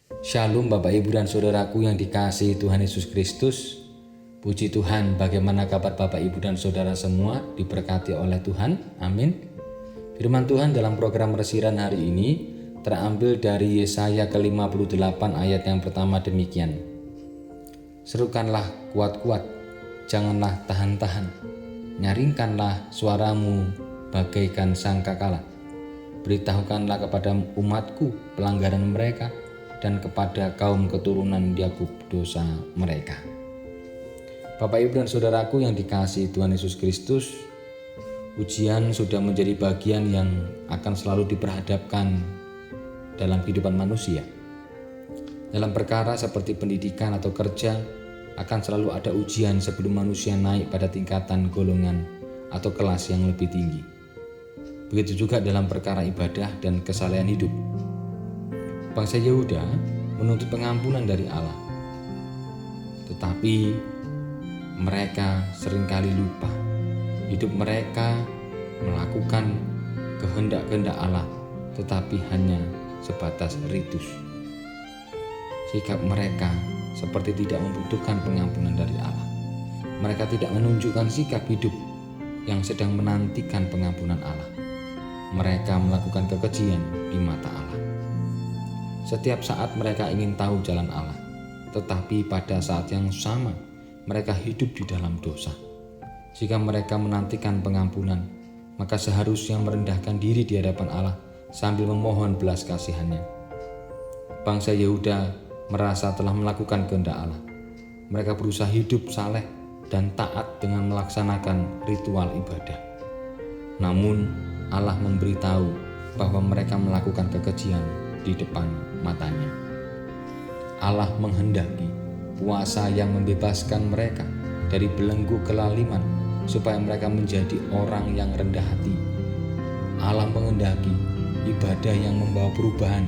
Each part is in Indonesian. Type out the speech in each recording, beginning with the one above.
Shalom Bapak Ibu dan Saudaraku yang dikasihi Tuhan Yesus Kristus. Puji Tuhan, bagaimana kabar Bapak Ibu dan Saudara semua, diberkati oleh Tuhan, amin. Firman Tuhan dalam program Resiran hari ini terambil dari Yesaya ke-58 ayat yang pertama demikian. Serukanlah kuat-kuat, janganlah tahan-tahan, nyaringkanlah suaramu bagaikan sangkakala. Beritahukanlah kepada umatku pelanggaran mereka, dan kepada kaum keturunan Yakub dosa mereka. Bapak Ibu dan Saudaraku yang dikasihi Tuhan Yesus Kristus, ujian sudah menjadi bagian yang akan selalu diperhadapkan dalam kehidupan manusia. Dalam perkara seperti pendidikan atau kerja, akan selalu ada ujian sebelum manusia naik pada tingkatan golongan atau kelas yang lebih tinggi. Begitu juga dalam perkara ibadah dan kesalehan hidup. Bangsa Yehuda menuntut pengampunan dari Allah, tetapi mereka seringkali lupa. Hidup mereka melakukan kehendak-kehendak Allah, tetapi hanya sebatas ritus. Sikap mereka seperti tidak membutuhkan pengampunan dari Allah. Mereka tidak menunjukkan sikap hidup yang sedang menantikan pengampunan Allah. Mereka melakukan kekejian di mata Allah. Setiap saat mereka ingin tahu jalan Allah, tetapi pada saat yang sama mereka hidup di dalam dosa. Jika mereka menantikan pengampunan, maka seharusnya merendahkan diri di hadapan Allah sambil memohon belas kasihannya. Bangsa Yehuda merasa telah melakukan kehendak Allah. Mereka berusaha hidup saleh dan taat dengan melaksanakan ritual ibadah. Namun Allah memberitahu bahwa mereka melakukan kekejian di depan matanya. Allah menghendaki puasa yang membebaskan mereka dari belenggu kelaliman supaya mereka menjadi orang yang rendah hati. Allah menghendaki ibadah yang membawa perubahan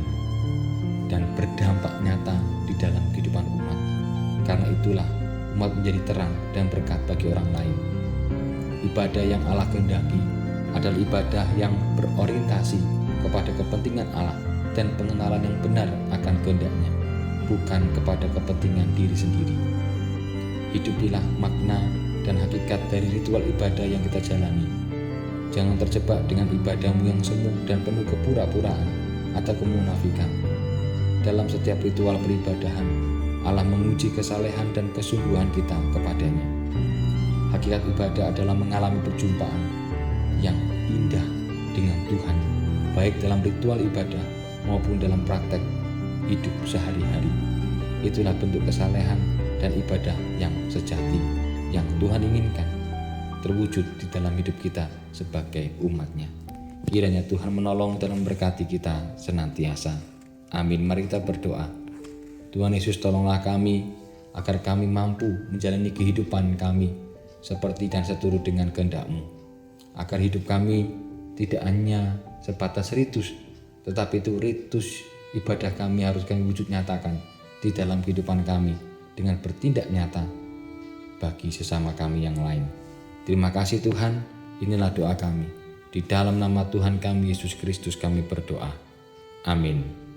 dan berdampak nyata di dalam kehidupan umat. Karena itulah umat menjadi terang dan berkat bagi orang lain. Ibadah yang Allah kehendaki adalah ibadah yang berorientasi kepada kepentingan Allah dan pengenalan yang benar akan kehendak-Nya, bukan kepada kepentingan diri sendiri. Hidupilah makna dan hakikat dari ritual ibadah yang kita jalani. Jangan terjebak dengan ibadahmu yang semu dan penuh kepura-puraan atau kemunafikan. Dalam setiap ritual peribadahan, Allah menguji kesalehan dan kesungguhan kita kepadanya. Hakikat ibadah adalah mengalami perjumpaan yang indah dengan Tuhan, baik dalam ritual ibadah maupun dalam praktek hidup sehari-hari. Itulah bentuk kesalehan dan ibadah yang sejati yang Tuhan inginkan terwujud di dalam hidup kita sebagai umat-Nya. Kiranya Tuhan menolong dan memberkati kita senantiasa. Amin. Mari kita berdoa. Tuhan Yesus, tolonglah kami agar kami mampu menjalani kehidupan kami seperti dan seturut dengan kehendak-Mu, agar hidup kami tidak hanya sebatas ritus, tetapi itu ritus ibadah kami harus kami wujud nyatakan di dalam kehidupan kami dengan bertindak nyata bagi sesama kami yang lain. Terima kasih Tuhan, inilah doa kami. Di dalam nama Tuhan kami Yesus Kristus kami berdoa. Amin.